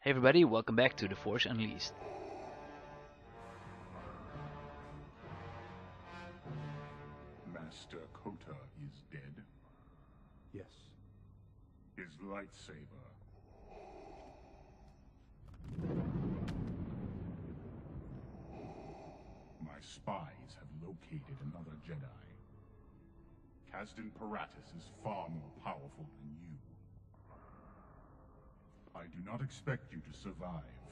Hey everybody, welcome back to The Force Unleashed. Master Kota is dead. Yes. His lightsaber. My spies have located another Jedi. Kasdan Paratus is far more powerful than you. I do not expect you to survive,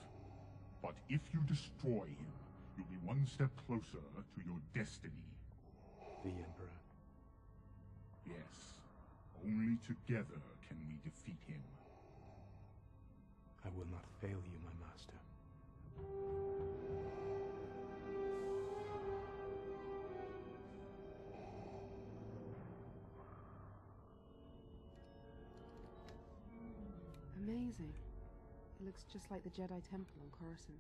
but if you destroy him, you'll be one step closer to your destiny. The Emperor. Yes, only together can we defeat him. I will not fail you, my master. Amazing. It looks just like the Jedi Temple on Coruscant.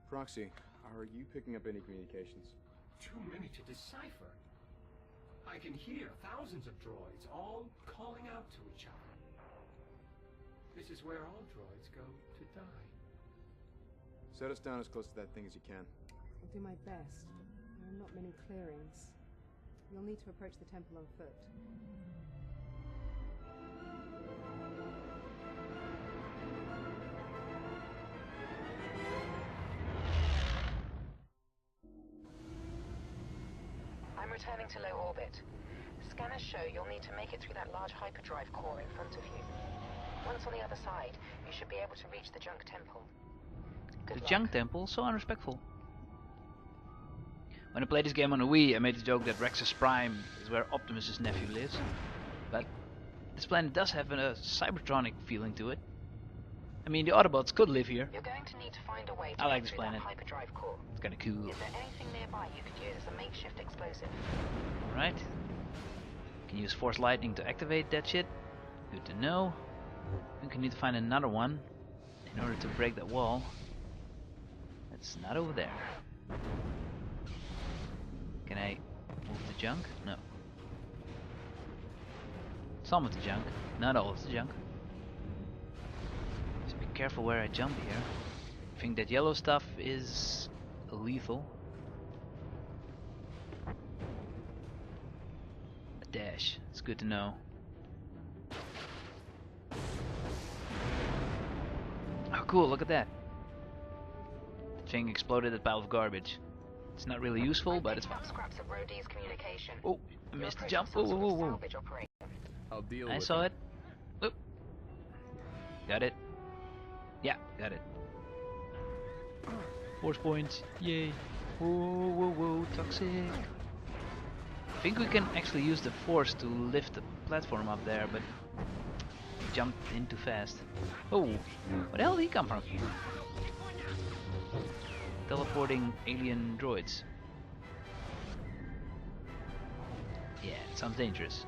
Proxy, are you picking up any communications? Too many to decipher. I can hear thousands of droids all calling out to each other. This is where all droids go to die. Set us down as close to that thing as you can. I'll do my best. There are not many clearings. You'll need to approach the temple on foot. I'm returning to low orbit. Scanners show you'll need to make it through that large hyperdrive core in front of you. Once on the other side, you should be able to reach the Junk Temple. Good The luck. Junk Temple, so unrespectful. When I played this game on the Wii, I made the joke that Rexus Prime is where Optimus' nephew lives. But this planet does have a cybertronic feeling to it. I mean, the Autobots could live here. You're going to need to find a way to I like get this through planet. that hyperdrive core. It's kinda cool. Is there anything nearby you could use as a makeshift explosive? Alright. Can use Force Lightning to activate that shit. Good to know. I think we need to find another one in order to break that wall. It's not over there. Can I move the junk? No. Some of the junk, not all of the junk. Just be careful where I jump here. I think that yellow stuff is lethal. A dash, it's good to know. Oh cool, look at that. The thing exploded a pile of garbage. It's not really useful, but it's fun. Scraps of Rhodey's communication. Oh, I You're missed the approaching jump. some Whoa, sort whoa, of whoa, whoa. salvage operation. I'll deal I with saw it. it. Oop. Got it. Yeah, got it. Force points. Yay. Whoa, whoa, whoa, toxic. I think we can actually use the force to lift the platform up there, but we jumped in too fast. Oh, where the hell did he come from? Teleporting alien droids. Yeah, it sounds dangerous.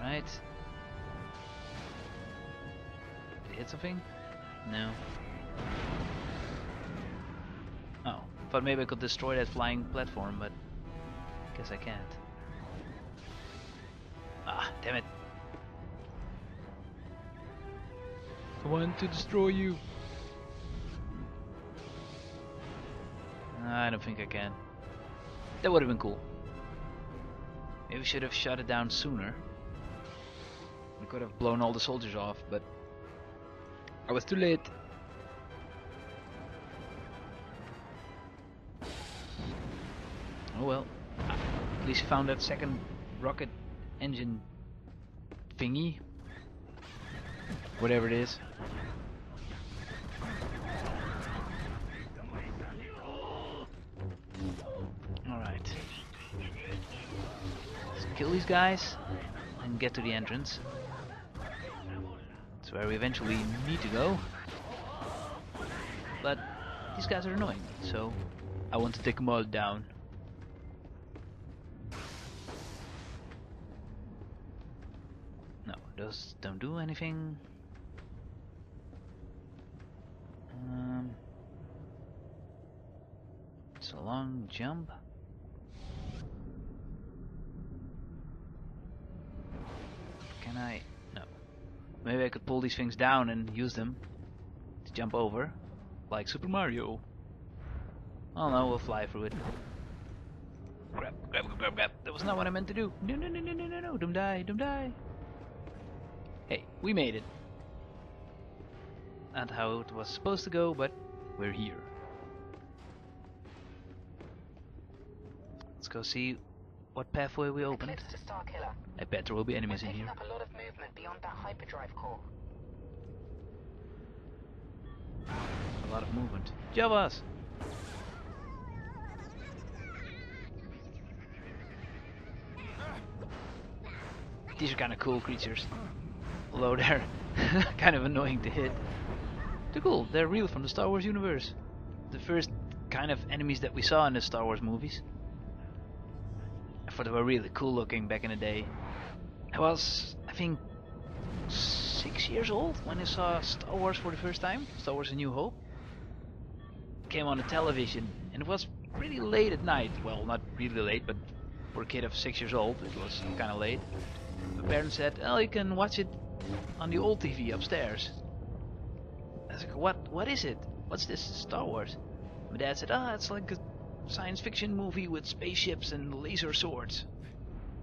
Right. Did it hit something? No. Oh, thought maybe I could destroy that flying platform, but guess I can't. Ah, damn it. I want to destroy you. I don't think I can. That would have been cool. Maybe we should have shut it down sooner. We could have blown all the soldiers off, but I was too late. Oh well. At least we found that second rocket engine thingy. Whatever it is. Alright. Let's kill these guys and get to the entrance. That's where we eventually need to go. But these guys are annoying, so I want to take them all down. No, those don't do anything. It's a long jump. Can I? No. Maybe I could pull these things down and use them to jump over, like Super Mario. Oh no, we'll fly through it. Grab, grab, grab, grab. That was not what I meant to do. No, no, no, no, no, no, no. Don't die, don't die. Hey, we made it. Not how it was supposed to go, but we're here. Let's go see what pathway we opened. Eclipse to Starkiller. I bet there will be We're enemies in picking here. up a lot of movement beyond that hyperdrive core. A lot of movement. Javas! These are kind of cool creatures. Although they're kind of annoying to hit. They're cool. They're real from the Star Wars universe. The first kind of enemies that we saw in the Star Wars movies. I thought they were really cool looking back in the day. I was, I think, 6 years old when I saw Star Wars for the first time. Star Wars A New Hope. It came on the television and it was pretty late at night. Well, not really late, but for a kid of 6 years old it was kind of late. My parents said, oh, you can watch it on the old TV upstairs. I was like, what is it? What's this Star Wars? My dad said, it's like a science fiction movie with spaceships and laser swords.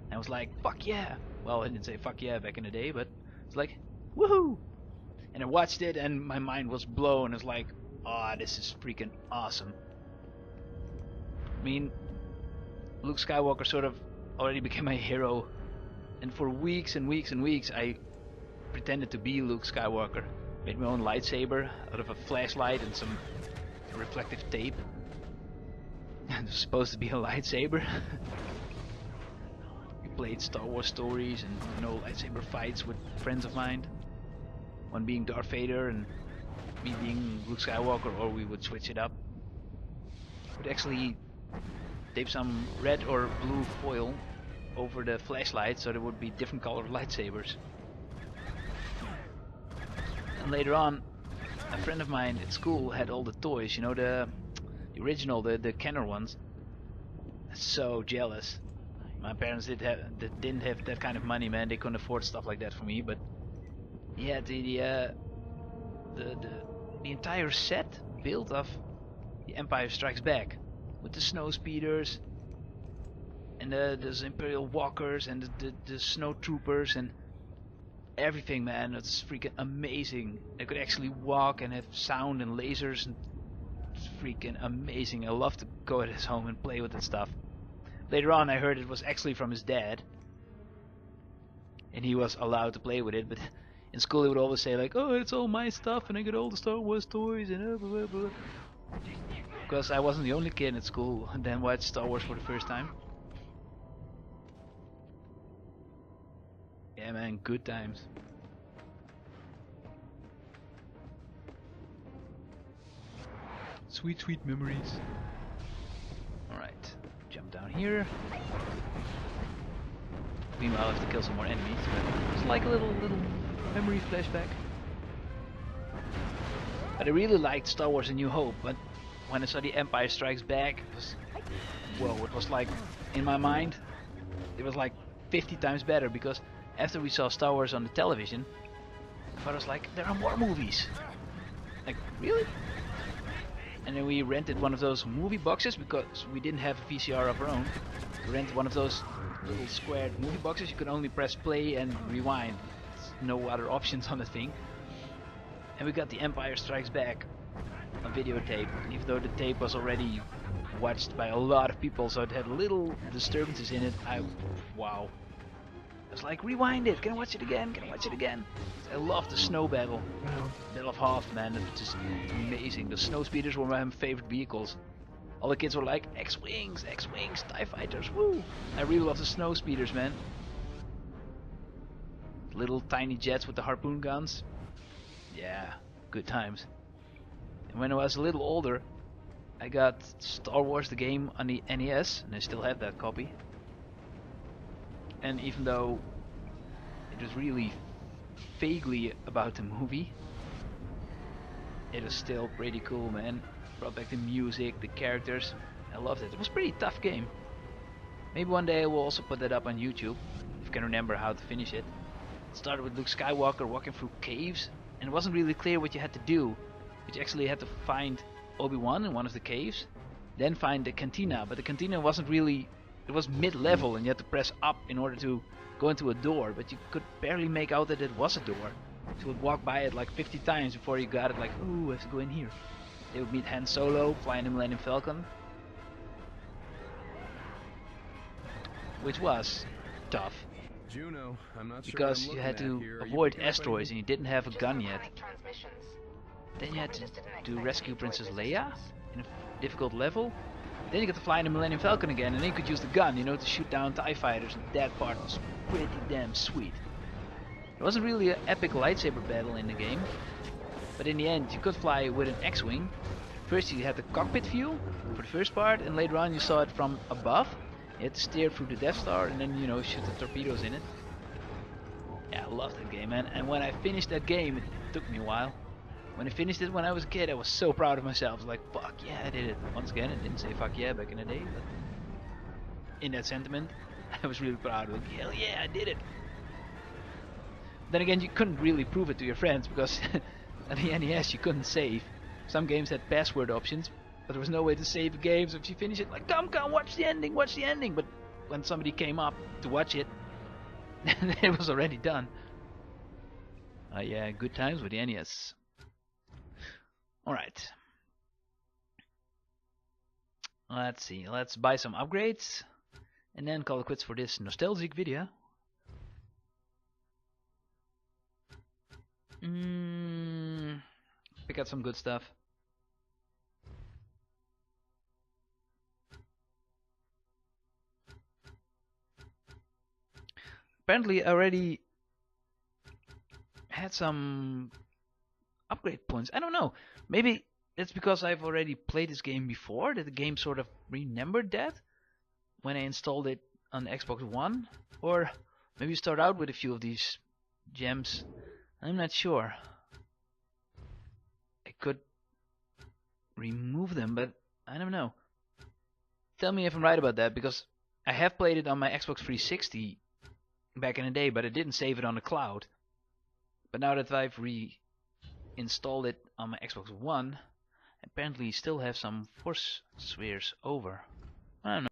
And I was like, fuck yeah. Well, I didn't say fuck yeah back in the day, but it's like, woohoo! And I watched it and my mind was blown. It's like, oh, this is freaking awesome. I mean, Luke Skywalker sort of already became my hero. And for weeks and weeks and weeks I pretended to be Luke Skywalker. Made my own lightsaber out of a flashlight and some reflective tape. It was supposed to be a lightsaber. We played Star Wars stories and, you know, lightsaber fights with friends of mine. One being Darth Vader and me being Luke Skywalker, or we would switch it up. We'd actually tape some red or blue foil over the flashlight so there would be different colored lightsabers. And later on, a friend of mine at school had all the toys, you know, the original, the Kenner ones. So jealous. My parents didn't have that kind of money, man. They couldn't afford stuff like that for me. But he had the entire set built of the Empire Strikes Back, with the snow speeders and the Imperial Walkers and the snow troopers and everything, man. It's freaking amazing. They could actually walk and have sound and lasers, and it's freaking amazing. I love to go at his home and play with that stuff. Later on I heard it was actually from his dad, and he was allowed to play with it, but in school he would always say like, oh, it's all my stuff and I get all the Star Wars toys and blah blah blah. Because I wasn't the only kid at school and then watched Star Wars for the first time. Yeah, man, good times. Sweet, sweet memories. Alright, jump down here. Meanwhile, I have to kill some more enemies, but it's like a little memory flashback. But I really liked Star Wars A New Hope, but when I saw The Empire Strikes Back, it was, whoa, it was like, in my mind, it was like 50 times better, because after we saw Star Wars on the television, I was like, there are more movies. Like, really? And then we rented one of those movie boxes, because we didn't have a VCR of our own. We rented one of those little squared movie boxes. You could only press play and rewind. There's no other options on the thing. And we got The Empire Strikes Back on videotape, even though the tape was already watched by a lot of people, so it had little disturbances in it. Wow. I was like, rewind it, can I watch it again, can I watch it again? I love the snow battle. Battle of Hoth, man, it's just amazing. The snow speeders were my favorite vehicles. All the kids were like, X-Wings, X-Wings, TIE Fighters, woo! I really love the snow speeders, man. Little tiny jets with the harpoon guns. Yeah, good times. And when I was a little older, I got Star Wars the game on the NES, and I still have that copy. And even though it was really vaguely about the movie, it was still pretty cool, man. Brought back the music, the characters. I loved it. It was a pretty tough game. Maybe one day I will also put that up on YouTube, if I can remember how to finish it. It started with Luke Skywalker walking through caves, and it wasn't really clear what you had to do. But you actually had to find Obi-Wan in one of the caves, then find the cantina. But the cantina wasn't really, it was mid-level, and you had to press up in order to go into a door, but you could barely make out that it was a door. So you would walk by it like 50 times before you got it, like, ooh, I have to go in here. They would meet Han Solo, flying the Millennium Falcon, which was tough, Juno, I'm not because you had to avoid asteroids and you didn't have a gun yet. Then you had to do rescue Princess Leia in a difficult level. Then you got to fly in the Millennium Falcon again, and then you could use the gun, you know, to shoot down TIE fighters, and that part was pretty damn sweet. It wasn't really an epic lightsaber battle in the game, but in the end you could fly with an X-Wing. First you had the cockpit view for the first part, and later on you saw it from above. You had to steer through the Death Star and then, you know, shoot the torpedoes in it. Yeah, I loved that game, man. And when I finished that game, it took me a while. When I finished it when I was a kid, I was so proud of myself. I was like, fuck yeah, I did it. Once again, I didn't say fuck yeah back in the day, but in that sentiment, I was really proud. Like, hell yeah, I did it. Then again, you couldn't really prove it to your friends because at the NES you couldn't save. Some games had password options, but there was no way to save a game, so if you finish it, like, come, watch the ending, watch the ending. But when somebody came up to watch it, it was already done. Yeah, good times with the NES. Alright. Let's see, let's buy some upgrades, and then call it quits for this nostalgic video. Pick out some good stuff. Apparently I already had some upgrade points. I don't know. Maybe it's because I've already played this game before, that the game sort of remembered that when I installed it on the Xbox One. Or maybe you start out with a few of these gems. I'm not sure. I could remove them, but I don't know. Tell me if I'm right about that, because I have played it on my Xbox 360 back in the day, but I didn't save it on the cloud. But now that I've reinstalled it on my Xbox One, I apparently still have some force spheres over. I don't know.